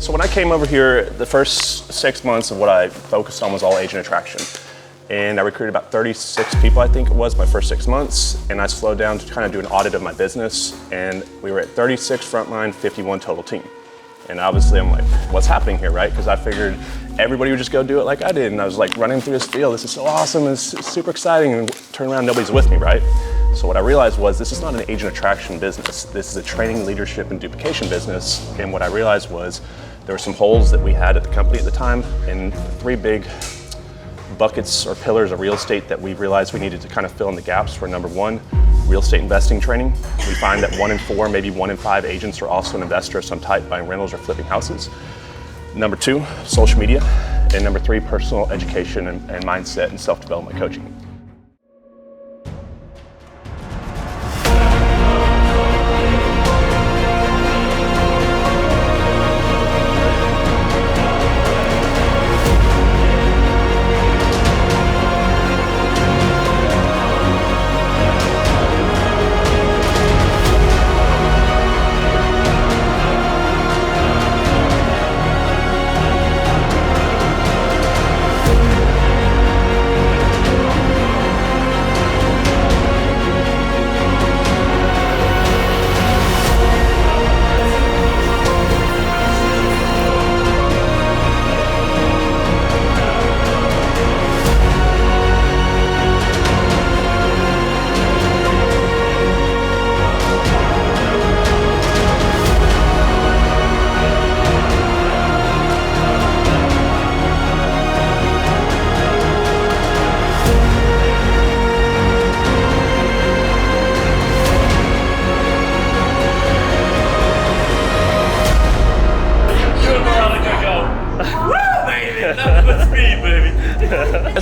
So when I came over here, the first 6 months of what I focused on was all agent attraction. And I recruited about 36 people, I think it was, my first 6 months. And I slowed down to kind of do an audit of my business. And we were at 36 frontline, 51 total team. And obviously I'm like, what's happening here, right? Because I figured everybody would just go do it like I did. And I was like running through this field, this is so awesome, it's super exciting. And turn around, nobody's with me, right? So what I realized was this is not an agent attraction business. This is a training, leadership, and duplication business. And what I realized was there were some holes that we had at the company at the time, and 3 big buckets or pillars of real estate that we realized we needed to kind of fill in the gaps were: number 1, real estate investing training. We find that 1 in 4, maybe 1 in 5 agents are also an investor of some type, buying rentals or flipping houses. Number 2, social media. And number 3, personal education and mindset and self-development coaching.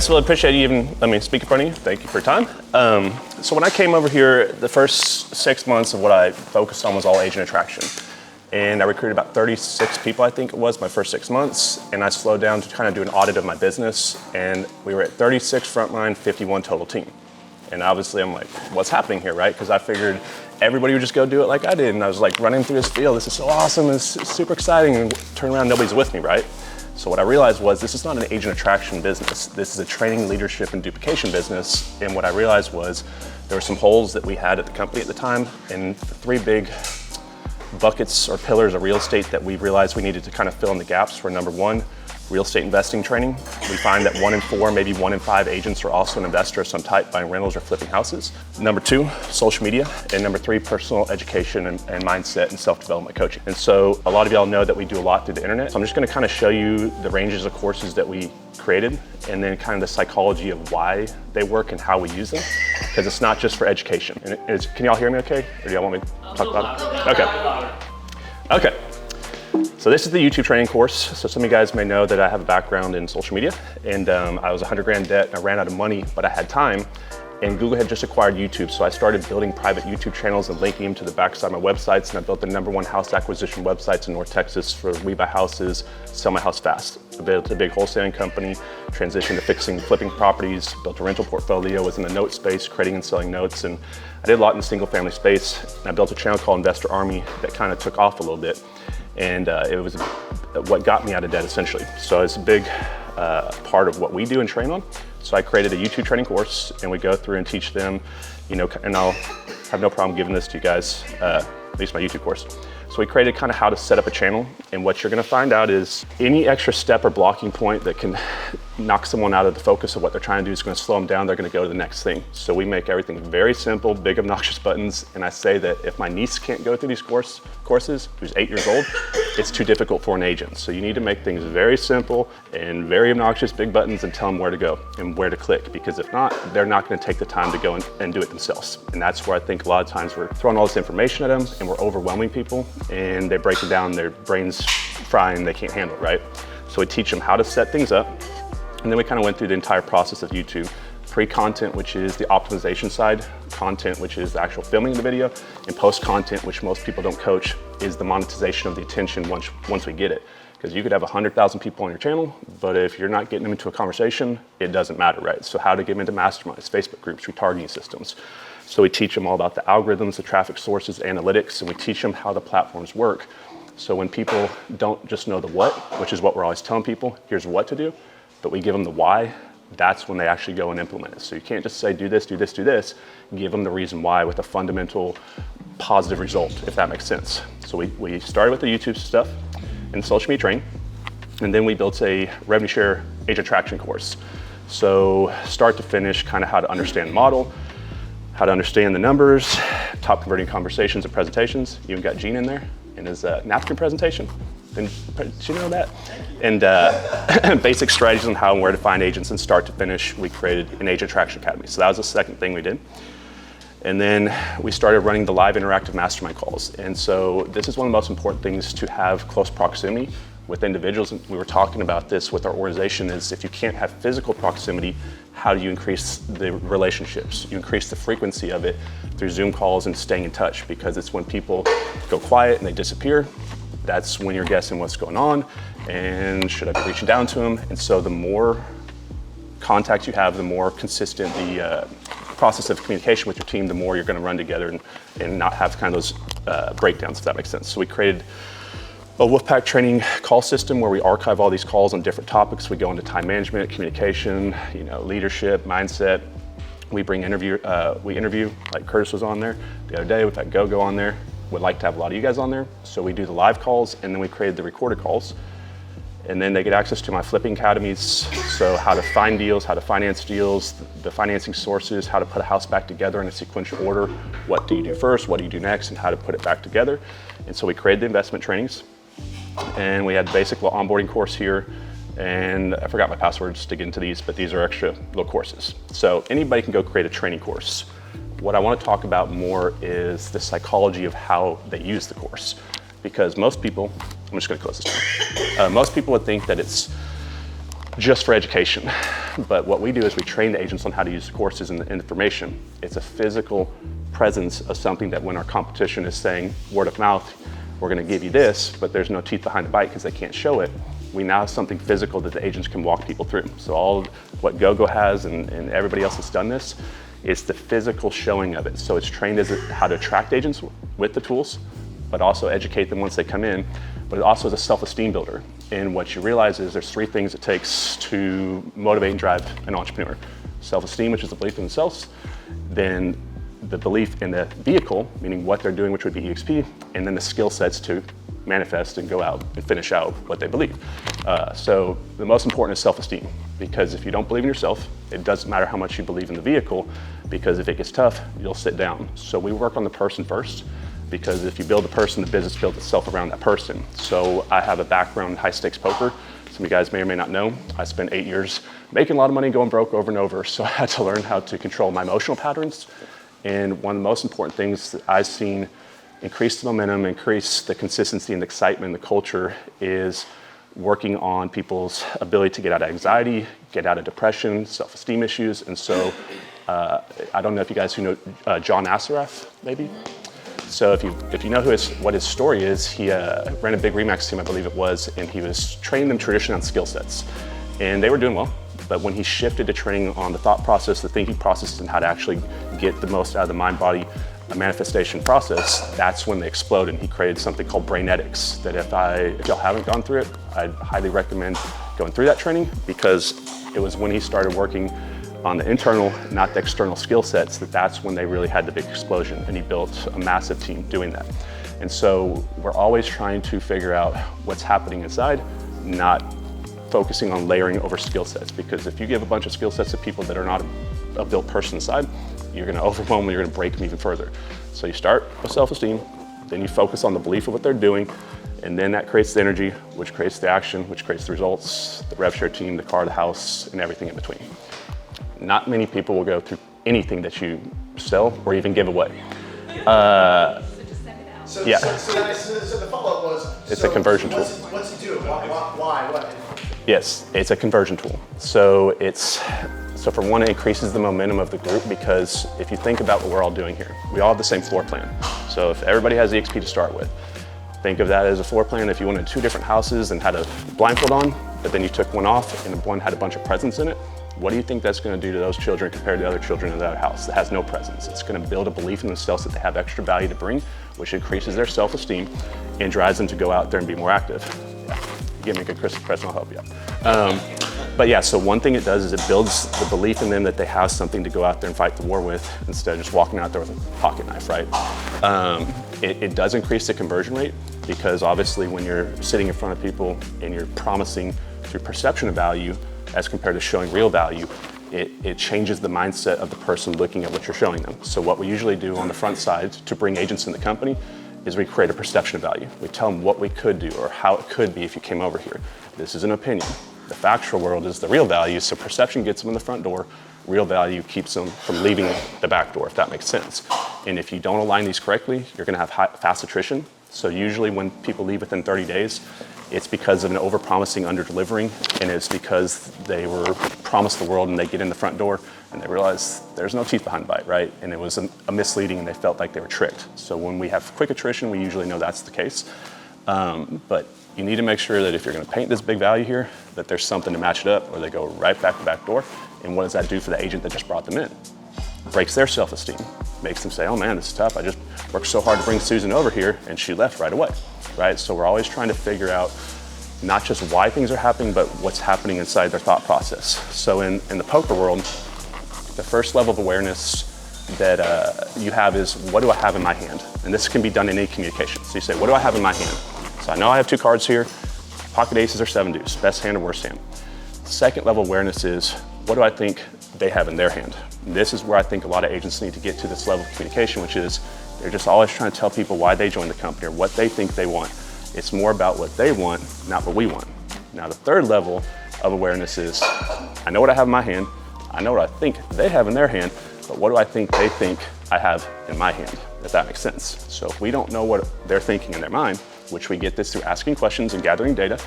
So I appreciate you even letting me speak in front of you. Thank you for your time. So when I came over here, the first 6 months of what I focused on was all agent attraction. And I recruited about 36 people, I think it was, my first 6 months. And I slowed down to kind of do an audit of my business. And we were at 36 frontline, 51 total team. And obviously I'm like, what's happening here, right? Because I figured everybody would just go do it like I did. And I was like running through this field, this is so awesome, it's super exciting. And turn around, nobody's with me, right? So what I realized was this is not an agent attraction business. This is a training, leadership, and duplication business. And what I realized was there were some holes that we had at the company at the time, and 3 big buckets or pillars of real estate that we realized we needed to kind of fill in the gaps were: number 1, real estate investing training. We find that 1 in 4, maybe 1 in 5 agents are also an investor of some type, buying rentals or flipping houses. Number 2, social media. And number 3, personal education and mindset and self-development coaching. And so a lot of y'all know that we do a lot through the internet. So I'm just gonna kind of show you the ranges of courses that we created, and then kind of the psychology of why they work and how we use them, because it's not just for education. And can y'all hear me okay? Or do y'all want me to talk about it? Okay. So this is the YouTube training course. So some of you guys may know that I have a background in social media, and I was $100 grand debt and I ran out of money, but I had time, and Google had just acquired YouTube. So I started building private YouTube channels and linking them to the backside of my websites, and I built the #1 house acquisition websites in North Texas for We Buy Houses, Sell My House Fast. I built a big wholesaling company, transitioned to fixing, flipping properties, built a rental portfolio, was in the note space, creating and selling notes, and I did a lot in the single family space. And I built a channel called Investor Army that kind of took off a little bit. And it was what got me out of debt, essentially. So it's a big part of what we do and train on. So I created a YouTube training course, and we go through and teach them, and I'll have no problem giving this to you guys, at least my YouTube course. So we created kind of how to set up a channel, and what you're gonna find out is any extra step or blocking point that can knock someone out of the focus of what they're trying to do is gonna slow them down, they're gonna go to the next thing. So we make everything very simple, big obnoxious buttons, and I say that if my niece can't go through these courses, who's 8 years old, it's too difficult for an agent. So you need to make things very simple and very obnoxious, big buttons, and tell them where to go and where to click, because if not, they're not gonna take the time to go and do it themselves. And that's where I think a lot of times we're throwing all this information at them and we're overwhelming people, and they break it down, their brains frying, they can't handle it, right? So we teach them how to set things up, and then we kind of went through the entire process of YouTube. Pre-content, which is the optimization side, content, which is the actual filming of the video, and post-content, which most people don't coach, is the monetization of the attention once we get it. Because you could have 100,000 people on your channel, but if you're not getting them into a conversation, it doesn't matter, right? So how to get them into masterminds, Facebook groups, retargeting systems. So we teach them all about the algorithms, the traffic sources, analytics, and we teach them how the platforms work. So when people don't just know the what, which is what we're always telling people, here's what to do, but we give them the why, that's when they actually go and implement it. So you can't just say, do this, do this, do this. Give them the reason why with a fundamental positive result, if that makes sense. So we started with the YouTube stuff and social media training, and then we built a revenue share agent attraction course. So start to finish, kind of how to understand the model, how to understand the numbers, top converting conversations and presentations. You even got Gene in there in his napkin presentation. Did you know that? And basic strategies on how and where to find agents, and start to finish, we created an Agent Attraction Academy. So that was the second thing we did. And then we started running the live interactive mastermind calls. And so this is one of the most important things, to have close proximity with individuals. And we were talking about this with our organization, is if you can't have physical proximity, how do you increase the relationships? You increase the frequency of it through Zoom calls and staying in touch, because it's when people go quiet and they disappear, that's when you're guessing what's going on and should I be reaching down to them. And so the more contact you have, the more consistent the process of communication with your team, the more you're going to run together and not have kind of those breakdowns, if that makes sense. So we created a Wolfpack training call system where we archive all these calls on different topics. We go into time management, communication, leadership, mindset. We interview, like Curtis was on there the other day. We've had Go on there. Would like to have a lot of you guys on there. So we do the live calls, and then we created the recorded calls. And then they get access to my flipping academies. So how to find deals, how to finance deals, the financing sources, how to put a house back together in a sequential order. What do you do first? What do you do next? And how to put it back together. And so we created the investment trainings, and we had the basic little onboarding course here. And I forgot my passwords to get into these, but these are extra little courses. So anybody can go create a training course. What I want to talk about more is the psychology of how they use the course. Because most people, I'm just going to close this down. Most people would think that it's just for education. But what we do is we train the agents on how to use the courses and the information. It's a physical presence of something that when our competition is saying word of mouth, we're going to give you this, but there's no teeth behind the bite because they can't show it. We now have something physical that the agents can walk people through. So all what GoGo has and everybody else that's done this, it's the physical showing of it. So it's trained as how to attract agents with the tools, but also educate them once they come in. But it also is a self-esteem builder. And what you realize is there's three things it takes to motivate and drive an entrepreneur. Self-esteem, which is the belief in themselves, then the belief in the vehicle, meaning what they're doing, which would be eXp, and then the skill sets to manifest and go out and finish out what they believe. So the most important is self-esteem, because if you don't believe in yourself, it doesn't matter how much you believe in the vehicle, because if it gets tough, you'll sit down. So we work on the person first, because if you build a person, the business builds itself around that person. So I have a background in high stakes poker. Some of you guys may or may not know. I spent 8 years making a lot of money going broke over and over. So I had to learn how to control my emotional patterns. And one of the most important things that I've seen increase the momentum, increase the consistency and the excitement, the culture, is working on people's ability to get out of anxiety, get out of depression, self-esteem issues. And so I don't know if you guys who know John Assaraf, maybe? So if you know what his story is, he ran a big Remax team, I believe it was, and he was training them traditionally on skill sets. And they were doing well, but when he shifted to training on the thought process, the thinking process, and how to actually get the most out of the mind-body manifestation process, that's when they exploded. And he created something called Brainetics, that if y'all haven't gone through it, I'd highly recommend going through that training, because it was when he started working on the internal, not the external skill sets, that's when they really had the big explosion, and he built a massive team doing that. And so we're always trying to figure out what's happening inside, not focusing on layering over skill sets, because if you give a bunch of skill sets to people that are not a built person inside, you're gonna overwhelm them, you're gonna break them even further. So you start with self-esteem, then you focus on the belief of what they're doing, and then that creates the energy, which creates the action, which creates the results, the rev share team, the car, the house, and everything in between. Not many people will go through anything that you sell or even give away. So Yeah. So the follow-up was, It's a conversion tool. What's it do? Why? What? Yes, it's a conversion tool. So for one, it increases the momentum of the group, because if you think about what we're all doing here, we all have the same floor plan. So if everybody has eXp to start with, think of that as a floor plan. If you wanted 2 different houses and had a blindfold on, but then you took one off and one had a bunch of presents in it, what do you think that's going to do to those children compared to the other children in that house that has no presence? It's going to build a belief in themselves that they have extra value to bring, which increases their self-esteem, and drives them to go out there and be more active. Yeah. You give me a good Christmas present, I'll help you out. But yeah, so one thing it does is it builds the belief in them that they have something to go out there and fight the war with instead of just walking out there with a pocket knife, right? It does increase the conversion rate because obviously when you're sitting in front of people and you're promising through perception of value as compared to showing real value, it changes the mindset of the person looking at what you're showing them. So what we usually do on the front side to bring agents in the company is we create a perception of value. We tell them what we could do or how it could be if you came over here. This is an opinion. The factual world is the real value, so perception gets them in the front door, real value keeps them from leaving the back door, if that makes sense. And if you don't align these correctly, you're gonna have fast attrition. So usually when people leave within 30 days, it's because of an over-promising, under-delivering, and it's because they were promised the world and they get in the front door and they realize there's no teeth behind the bite, right? And it was a misleading and they felt like they were tricked. So when we have quick attrition, we usually know that's the case. But you need to make sure that if you're gonna paint this big value here, that there's something to match it up or they go right back to back door. And what does that do for the agent that just brought them in? Breaks their self-esteem, makes them say, oh man, this is tough. I just worked so hard to bring Susan over here and she left right away, right? So we're always trying to figure out not just why things are happening, but what's happening inside their thought process. So in the poker world, the first level of awareness that you have is, what do I have in my hand? And this can be done in any communication. So you say, what do I have in my hand? So I know I have 2 cards here, pocket aces or 7 deuce, best hand or worst hand. Second level awareness is, what do I think they have in their hand? And this is where I think a lot of agents need to get to this level of communication, which is they're just always trying to tell people why they joined the company or what they think they want. It's more about what they want, not what we want. Now the third level of awareness is, I know what I have in my hand, I know what I think they have in their hand, but what do I think they think I have in my hand, if that makes sense. So if we don't know what they're thinking in their mind, which we get this through asking questions and gathering data,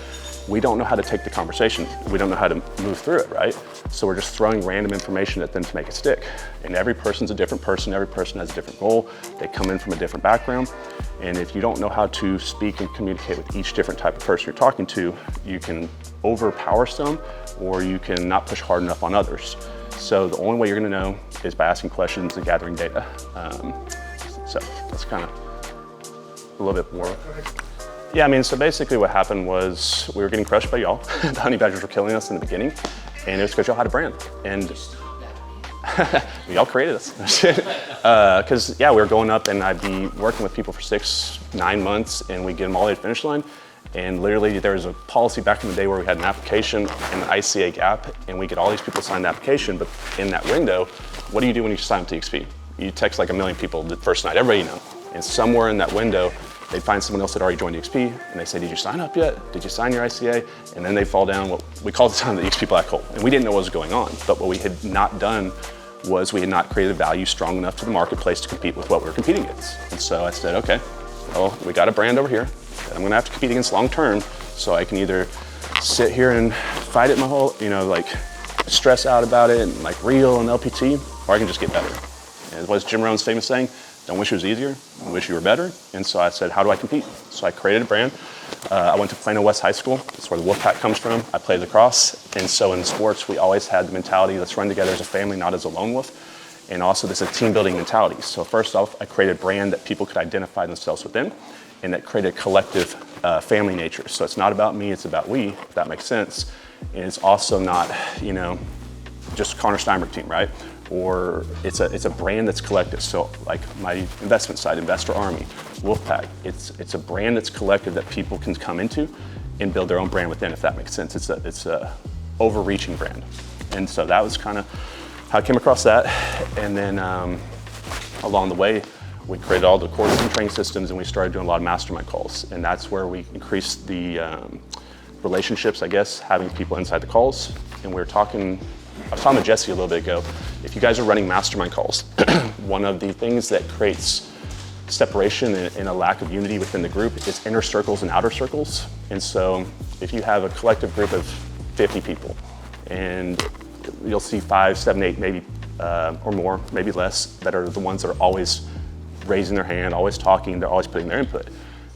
we don't know how to take the conversation. We don't know how to move through it, right? So we're just throwing random information at them to make it stick. And every person's a different person. Every person has a different goal. They come in from a different background. And if you don't know how to speak and communicate with each different type of person you're talking to, you can overpower some or you can not push hard enough on others. So the only way you're gonna know is by asking questions and gathering data. So that's kind of a little bit more. Yeah, I mean, so basically what happened was we were getting crushed by y'all. The honey badgers were killing us in the beginning, and it was because y'all had a brand. And y'all created us. Because yeah, we were going up and I'd be working with people for 6-9 months and we'd get them all the way to the finish line. And literally there was a policy back in the day where we had an application and an ICA gap and we get all these people to sign the application, but in that window, what do you do when you sign up to eXp? You text like 1 million people the first night, everybody you know. And somewhere in that window, they'd find someone else that already joined eXp and they say, did you sign up yet? Did you sign your ICA? And then they fall down what we call the time the eXp black hole. And we didn't know what was going on, but what we had not done was we had not created value strong enough to the marketplace to compete with what we were competing against. And so I said, okay, well, we got a brand over here that I'm gonna have to compete against long term, so I can either sit here and fight it my whole, like stress out about it and like reel and LPT, or I can just get better. And what's Jim Rohn's famous saying? Don't wish it was easier, wish you were better. And so I said, how do I compete? So I created a brand. I went to Plano West High School. That's where the Wolfpack comes from. I played lacrosse. And so in sports, we always had the mentality, let's run together as a family, not as a lone wolf. And also this is a team building mentality. So first off, I created a brand that people could identify themselves within and that created a collective family nature. So it's not about me, it's about we, if that makes sense. And it's also not, just Connor Steinbrook team, right? Or it's a brand that's collective. So like my investment side, Investor Army, Wolfpack, it's a brand that's collective that people can come into and build their own brand within, if that makes sense. It's a overreaching brand. And so that was kind of how I came across that. And then along the way, we created all the courses and training systems and we started doing a lot of mastermind calls. And that's where we increased the relationships, I guess, having people inside the calls. And we were talking, I was talking to Jesse a little bit ago. If you guys are running mastermind calls, one of the things that creates separation and a lack of unity within the group is inner circles and outer circles. And so if you have a collective group of 50 people and you'll see 5, 7, 8, maybe or more, maybe less, that are the ones that are always raising their hand, always talking, they're always putting their input.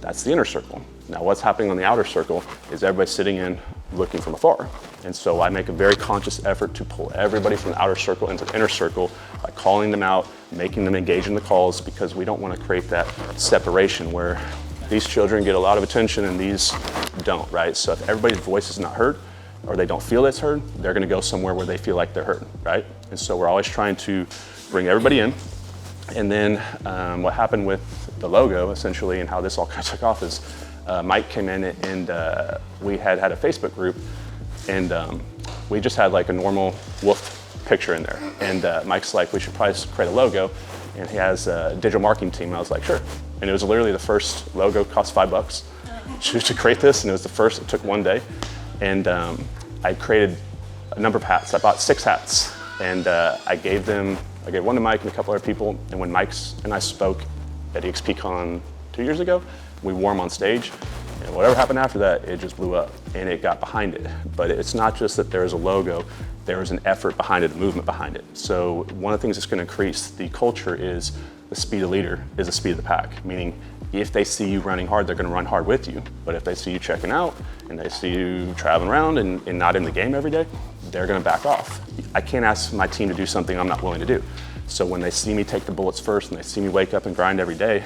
That's the inner circle. Now what's happening on the outer circle is everybody sitting in looking from afar. And so I make a very conscious effort to pull everybody from the outer circle into the inner circle by calling them out, making them engage in the calls, because we don't want to create that separation where these children get a lot of attention and these don't, right? So if everybody's voice is not heard, or they don't feel it's heard, they're gonna go somewhere where they feel like they're heard, right? And so we're always trying to bring everybody in. And then what happened with the logo, essentially, and how this all kind of took off is Mike came in and we had a Facebook group, and we just had like a normal wolf picture in there. And Mike's like, we should probably create a logo. And he has a digital marketing team. And I was like, sure. And it was literally the first logo, cost $5 to create this. And it was the first, it took one day. And I created a number of hats. I bought 6 hats. And I gave one to Mike and a couple other people. And when Mike and I spoke at eXp 2 years ago, we wore them on stage. And whatever happened after that, it just blew up and it got behind it. But it's not just that there is a logo, there is an effort behind it, a movement behind it. So one of the things that's going to increase the culture is the speed of leader is the speed of the pack, meaning if they see you running hard, they're going to run hard with you. But if they see you checking out and they see you traveling around and not in the game every day, they're going to back off. I can't ask my team to do something I'm not willing to do. So when they see me take the bullets first and they see me wake up and grind every day,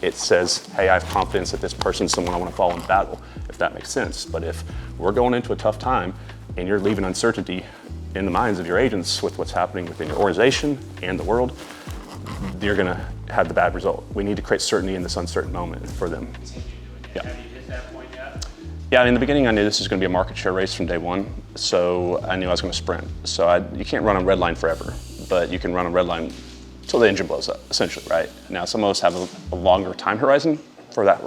it says, hey, I have confidence that this person's someone I want to follow in battle, if that makes sense. But if we're going into a tough time and you're leaving uncertainty in the minds of your agents with what's happening within your organization and the world, you're going to have the bad result. We need to create certainty in this uncertain moment for them. Yeah. Have you hit that point yet? Yeah, in the beginning I knew this was going to be a market share race from day one, so I knew I was going to sprint. So you can't run on red line forever, but you can run on red line till the engine blows up, essentially, right? Now, some of us have a longer time horizon for that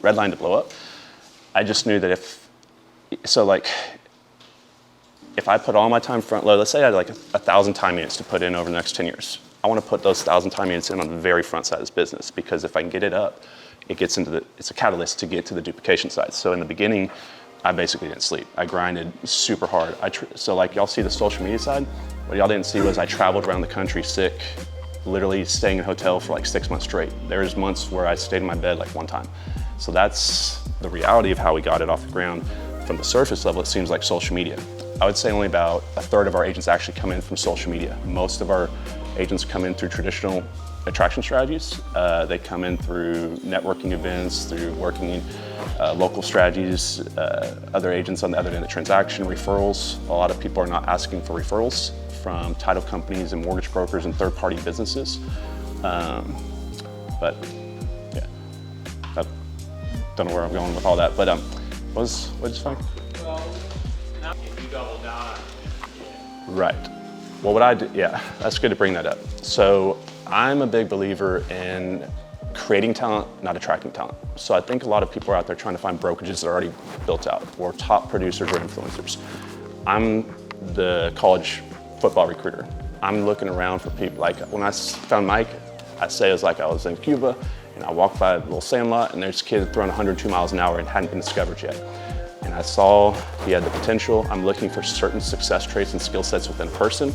red line to blow up. I just knew that if I put all my time front load, let's say I had like 1,000 time units to put in over the next 10 years. I want to put those 1,000 time units in on the very front side of this business, because if I can get it up, it's a catalyst to get to the duplication side. So in the beginning, I basically didn't sleep. I grinded super hard. So like y'all see the social media side, what y'all didn't see was I traveled around the country sick, literally staying in a hotel for like 6 months straight. There's months where I stayed in my bed like one time. So that's the reality of how we got it off the ground. From the surface level, it seems like social media. I would say only about 1/3 of our agents actually come in from social media. Most of our agents come in through traditional attraction strategies. They come in through networking events, through working in local strategies, other agents on the other end of the transaction, referrals. A lot of people are not asking for referrals from title companies and mortgage brokers and third-party businesses. But yeah, I don't know where I'm going with all that, but what's fine? Well, now if you double down on it. Right. Well, what I do, yeah, that's good to bring that up. So I'm a big believer in creating talent, not attracting talent. So I think a lot of people are out there trying to find brokerages that are already built out, or top producers or influencers. I'm the college football recruiter. I'm looking around for people. Like when I found Mike, I say it was like I was in Cuba and I walked by a little sand lot and there's a kid throwing 102 miles an hour and hadn't been discovered yet. And I saw he had the potential. I'm looking for certain success traits and skill sets within a person,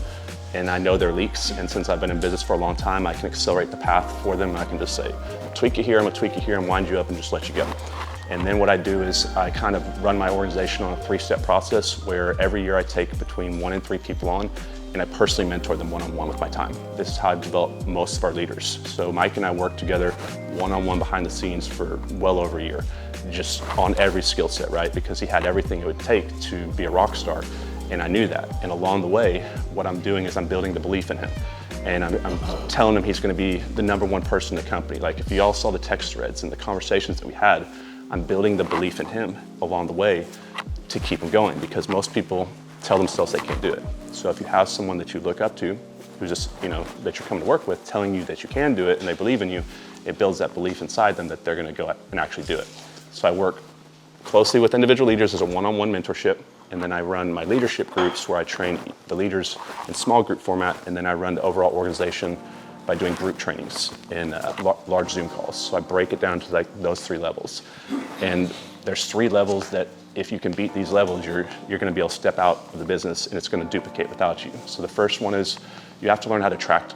and I know their leaks. And since I've been in business for a long time, I can accelerate the path for them. I can just say, tweak it here, I'm gonna tweak it here, and wind you up and just let you go. And then what I do is I kind of run my organization on a 3-step process where every year I take between 1 and 3 people on, and I personally mentor them one-on-one with my time. This is how I've developed most of our leaders. So Mike and I work together one-on-one behind the scenes for well over a year, just on every skill set, right? Because he had everything it would take to be a rock star, and I knew that. And along the way, what I'm doing is I'm building the belief in him. And I'm telling him he's gonna be the #1 person in the company. Like if you all saw the text threads and the conversations that we had, I'm building the belief in him along the way to keep him going, because most people tell themselves they can't do it. So if you have someone that you look up to, who's just, that you're coming to work with, telling you that you can do it and they believe in you, it builds that belief inside them that they're gonna go and actually do it. So I work closely with individual leaders as a one-on-one mentorship, and then I run my leadership groups where I train the leaders in small group format, and then I run the overall organization by doing group trainings in large Zoom calls. So I break it down to like those 3 levels. And there's 3 levels that if you can beat these levels, you're gonna be able to step out of the business and it's gonna duplicate without you. So the first one is you have to learn how to attract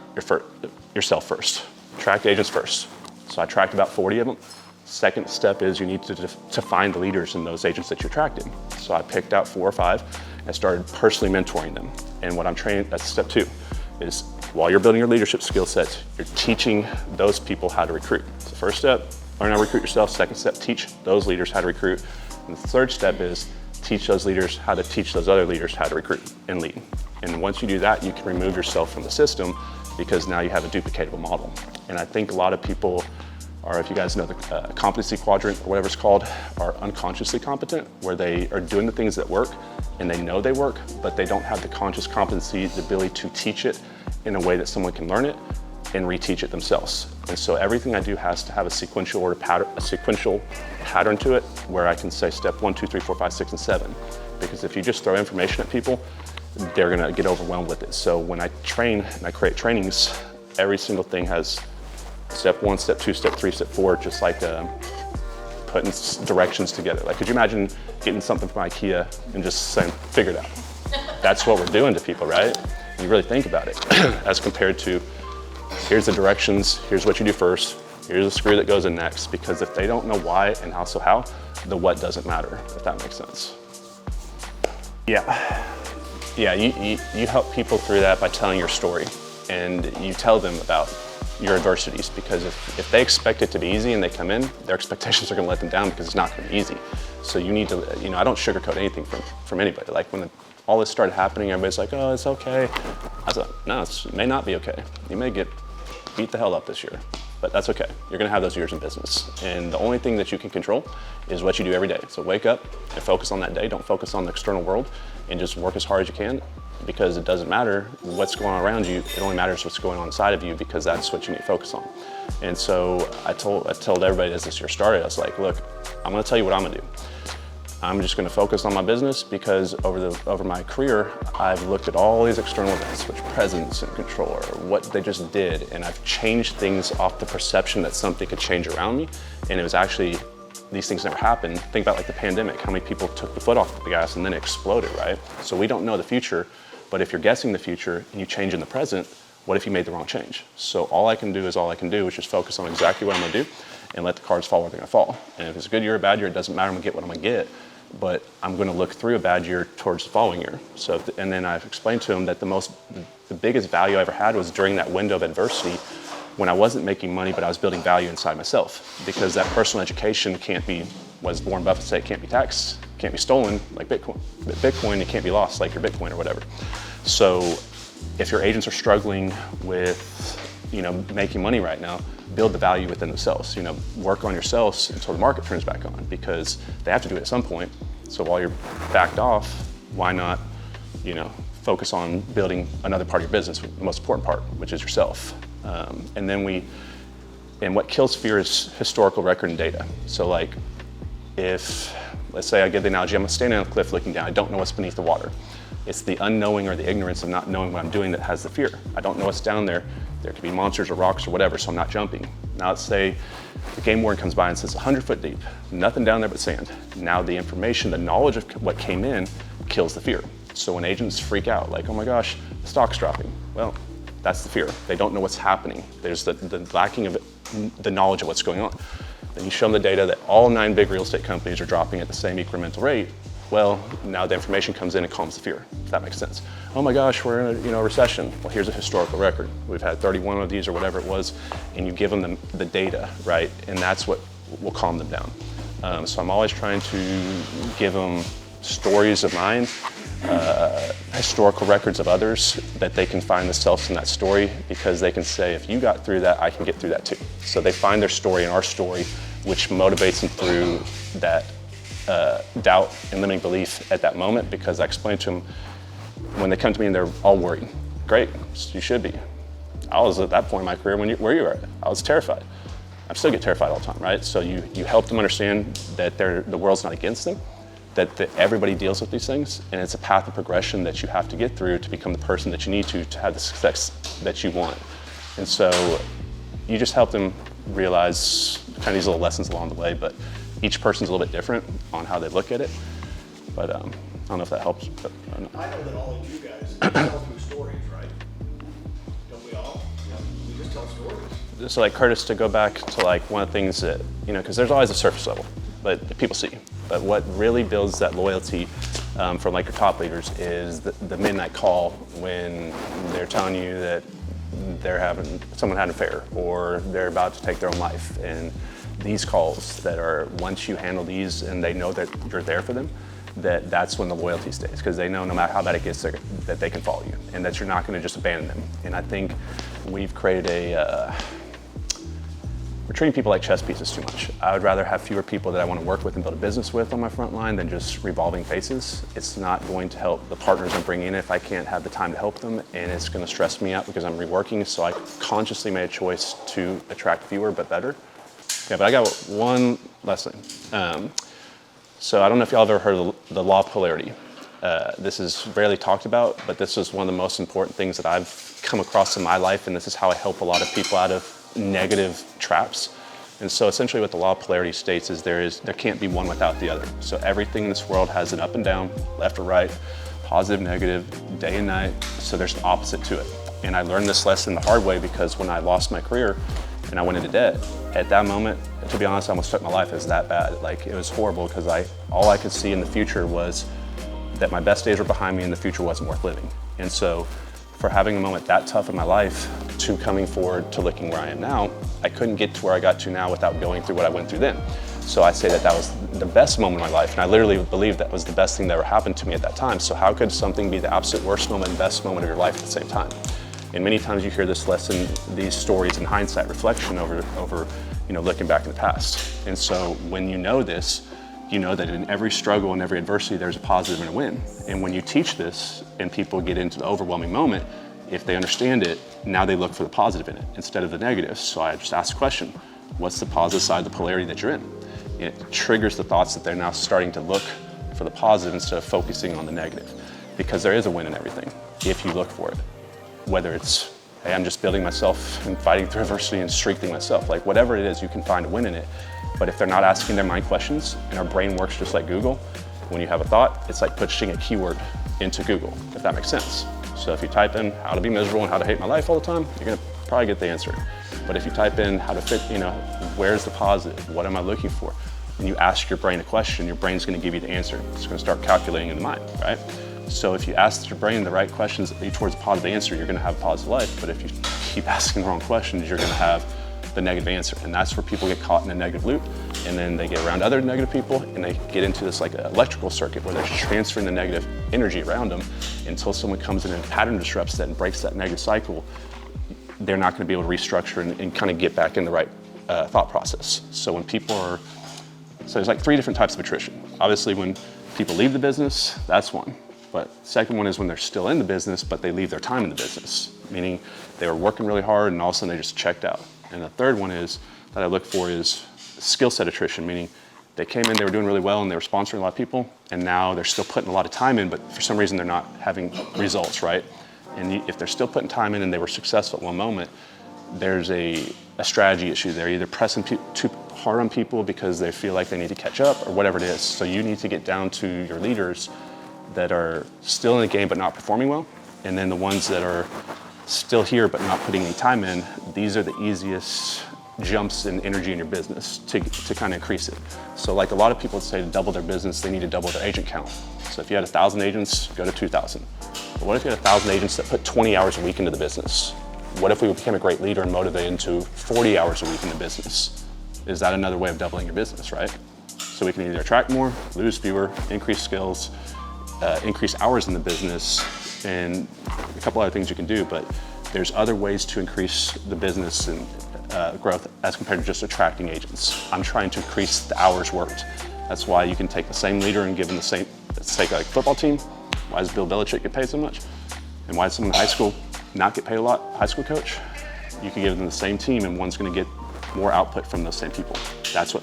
yourself first. Attract agents first. So I tracked about 40 of them. Second step is you need to find the leaders in those agents that you attracted. So I picked out 4 or 5 and started personally mentoring them. And what I'm training, that's step 2, is while you're building your leadership skill sets, you're teaching those people how to recruit. So first step, learn how to recruit yourself. Second step, teach those leaders how to recruit. And the third step is teach those leaders how to teach those other leaders how to recruit and lead. And once you do that, you can remove yourself from the system because now you have a duplicatable model. And I think a lot of people are, if you guys know the competency quadrant or whatever it's called, are unconsciously competent, where they are doing the things that work and they know they work, but they don't have the conscious competency, the ability to teach it in a way that someone can learn it and reteach it themselves. And so everything I do has to have a sequential order pattern, a sequential pattern to it, where I can say step 1, 2, 3, 4, 5, 6, and 7. Because if you just throw information at people, they're gonna get overwhelmed with it. So when I train and I create trainings, every single thing has step 1, step 2, step 3, step 4, just like putting directions together. Like, could you imagine getting something from IKEA and just saying, figure it out? That's what we're doing to people, right? And you really think about it, as compared to, here's the directions, here's what you do first, here's the screw that goes in next, because if they don't know why and also how, the what doesn't matter, if that makes sense. Yeah, you help people through that by telling your story, and you tell them about your adversities, because if they expect it to be easy and they come in, their expectations are gonna let them down because it's not gonna be easy. So you need to, I don't sugarcoat anything from anybody. Like when all this started happening, everybody's like, oh, it's okay. I was like, no, it may not be okay. You may get beat the hell up this year, but that's okay. You're gonna have those years in business. And the only thing that you can control is what you do every day. So wake up and focus on that day. Don't focus on the external world, and just work as hard as you can, because it doesn't matter what's going on around you. It only matters what's going on inside of you, because that's what you need to focus on. And so I told everybody as this year started, I was like, look, I'm gonna tell you what I'm gonna do. I'm just gonna focus on my business, because over my career, I've looked at all these external events, which presence and control, or what they just did, and I've changed things off the perception that something could change around me, and it was actually, these things never happened. Think about like the pandemic, how many people took the foot off the gas and then it exploded, right? So we don't know the future, but if you're guessing the future and you change in the present, what if you made the wrong change? So all I can do is which is focus on exactly what I'm gonna do and let the cards fall where they're gonna fall. And if it's a good year or a bad year, it doesn't matter, I'm gonna get what I'm gonna get, but I'm gonna look through a bad year towards the following year. So, and then I've explained to them that the biggest value I ever had was during that window of adversity, when I wasn't making money, but I was building value inside myself, because that personal education can't be, what does Warren Buffett say, it can't be taxed, can't be stolen like Bitcoin. But Bitcoin, it can't be lost like your Bitcoin or whatever. So if your agents are struggling with, making money right now, build the value within themselves, work on yourselves until the market turns back on, because they have to do it at some point. So while you're backed off, why not, focus on building another part of your business, the most important part, which is yourself. And what kills fear is historical record and data. So like, if, let's say I give the analogy, I'm standing on a cliff looking down, I don't know what's beneath the water. It's the unknowing or the ignorance of not knowing what I'm doing that has the fear. I don't know what's down there. There could be monsters or rocks or whatever, so I'm not jumping. Now let's say the game warden comes by and says 100 foot deep, nothing down there but sand. Now the information, the knowledge of what came in kills the fear. So when agents freak out, like, oh my gosh, the stock's dropping. Well, that's the fear. They don't know what's happening. There's the lacking of the knowledge of what's going on. Then you show them the data that all 9 big real estate companies are dropping at the same incremental rate. Well, now the information comes in and calms the fear, if that makes sense. Oh my gosh, we're in a recession. Well, here's a historical record. We've had 31 of these or whatever it was, and you give them the data, right? And that's what will calm them down. So I'm always trying to give them stories of mine, historical records of others, that they can find themselves in that story, because they can say, if you got through that, I can get through that too. So they find their story in our story, which motivates them through that doubt and limiting belief at that moment, because I explained to them, when they come to me and they're all worried, great, you should be. I was at that point in my career where you were at. I was terrified. I still get terrified all the time, right? So you help them understand that the world's not against them, that everybody deals with these things, and it's a path of progression that you have to get through to become the person that you need to have the success that you want. And so you just help them realize kind of these little lessons along the way, but each person's a little bit different on how they look at it. But I don't know if that helps. But I know that all of you guys tell through stories, right? Don't we all? Yeah. We just tell stories. So like Curtis, to go back to like one of the things that, because there's always a surface level, but people see. But what really builds that loyalty from like your top leaders is the midnight call, when they're telling you that someone had an affair, or they're about to take their own life, and these calls that are, once you handle these and they know that you're there for them, that's when the loyalty stays, because they know no matter how bad it gets, that they can follow you and that you're not going to just abandon them. And I think we've created we're treating people like chess pieces too much. I would rather have fewer people that I want to work with and build a business with on my front line than just revolving faces. It's not going to help the partners I'm bringing in if I can't have the time to help them, and it's going to stress me out because I'm reworking. So I consciously made a choice to attract fewer but better. Yeah, but I got one lesson. So I don't know if y'all have ever heard of the law of polarity. This is rarely talked about, but this is one of the most important things that I've come across in my life, and this is how I help a lot of people out of negative traps. And so essentially what the law of polarity states is there can't be one without the other. So everything in this world has an up and down, left or right, positive, negative, day and night. So there's an opposite to it. And I learned this lesson the hard way because when I lost my career and I went into debt, at that moment, to be honest, I almost took my life. It was that bad. Like, it was horrible because all I could see in the future was that my best days were behind me and the future wasn't worth living. And so for having a moment that tough in my life to coming forward to looking where I am now, I couldn't get to where I got to now without going through what I went through then. So I say that was the best moment of my life, and I literally believe that was the best thing that ever happened to me at that time. So how could something be the absolute worst moment and best moment of your life at the same time? And many times you hear this lesson, these stories in hindsight, reflection over looking back in the past. And so when you know this, you know that in every struggle and every adversity, there's a positive and a win. And when you teach this and people get into the overwhelming moment, if they understand it, now they look for the positive in it instead of the negative. So I just ask the question, what's the positive side of the polarity that you're in? It triggers the thoughts that they're now starting to look for the positive instead of focusing on the negative, because there is a win in everything if you look for it. Whether it's, hey, I'm just building myself and fighting through adversity and strengthening myself, like whatever it is, you can find a win in it. But if they're not asking their mind questions, and our brain works just like Google, when you have a thought, it's like pushing a keyword into Google, if that makes sense. So if you type in how to be miserable and how to hate my life all the time, you're gonna probably get the answer. But if you type in how to fit, where's the positive? What am I looking for? And you ask your brain a question, your brain's gonna give you the answer. It's gonna start calculating in the mind, right? So if you ask your brain the right questions that lead towards a positive answer, you're gonna have a positive life. But if you keep asking the wrong questions, you're gonna have the negative answer. And that's where people get caught in a negative loop, and then they get around other negative people and they get into this like electrical circuit where they're transferring the negative energy around them until someone comes in and pattern disrupts that and breaks that negative cycle. They're not going to be able to restructure and kind of get back in the right thought process. So when people so there's like 3 different types of attrition. Obviously when people leave the business, that's one. But second one is when they're still in the business, but they leave their time in the business, meaning they were working really hard and all of a sudden they just checked out. And the third one is that I look for is skill set attrition, meaning they came in, they were doing really well and they were sponsoring a lot of people, and now they're still putting a lot of time in, but for some reason they're not having results, right? And if they're still putting time in and they were successful at one moment, there's a strategy issue. They're either pressing too hard on people because they feel like they need to catch up or whatever it is. So you need to get down to your leaders that are still in the game but not performing well, and then the ones that are still here but not putting any time in. These are the easiest jumps in energy in your business to kind of increase it. So like a lot of people say to double their business, they need to double their agent count. So if you had 1,000 agents, go to 2,000. But what if you had 1,000 agents that put 20 hours a week into the business? What if we became a great leader and motivated into 40 hours a week in the business? Is that another way of doubling your business, right? So we can either attract more, lose fewer, increase skills, increase hours in the business, and a couple other things you can do, but there's other ways to increase the business and growth as compared to just attracting agents. I'm trying to increase the hours worked. That's why you can take the same leader and give them the same, let's take like a football team. Why does Bill Belichick get paid so much? And why does someone in high school not get paid a lot, high school coach? You can give them the same team and one's gonna get more output from those same people. That's what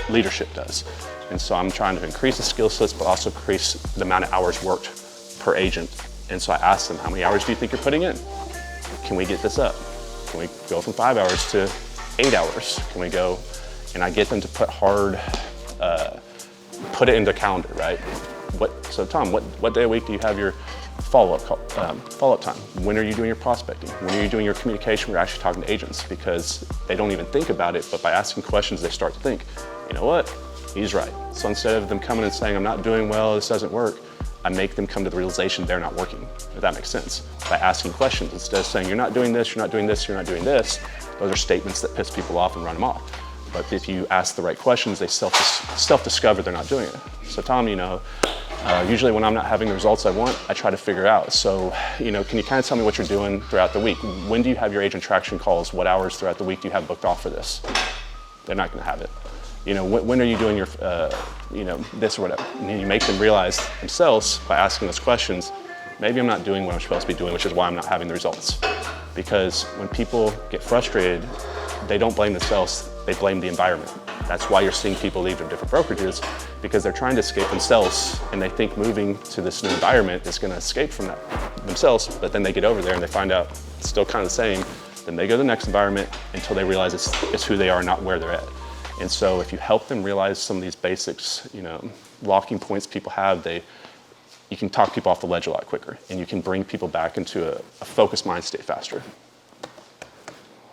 leadership does. And so I'm trying to increase the skill sets, but also increase the amount of hours worked per agent. And so I ask them, how many hours do you think you're putting in? Can we get this up? Can we go from 5 hours to 8 hours? Can we go? And I get them to put put it into a calendar, right? So Tom, what day a week do you have your follow-up time? When are you doing your prospecting? When are you doing your communication? We're actually talking to agents, because they don't even think about it, but by asking questions, they start to think, you know what? He's right. So instead of them coming and saying, I'm not doing well, this doesn't work, I make them come to the realization they're not working, if that makes sense. By asking questions, instead of saying, you're not doing this, you're not doing this, you're not doing this, those are statements that piss people off and run them off. But if you ask the right questions, they self-discover they're not doing it. So Tom, usually when I'm not having the results I want, I try to figure out. So, can you kind of tell me what you're doing throughout the week? When do you have your agent traction calls? What hours throughout the week do you have booked off for this? They're not going to have it. When are you doing your, this or whatever? And then you make them realize themselves by asking those questions, maybe I'm not doing what I'm supposed to be doing, which is why I'm not having the results. Because when people get frustrated, they don't blame themselves, they blame the environment. That's why you're seeing people leave their different brokerages, because they're trying to escape themselves and they think moving to this new environment is going to escape from that themselves, but then they get over there and they find out it's still kind of the same. Then they go to the next environment until they realize it's who they are, not where they're at. And so if you help them realize some of these basics, locking points people have, you can talk people off the ledge a lot quicker, and you can bring people back into a focused mind state faster.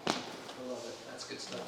I love it. That's good stuff.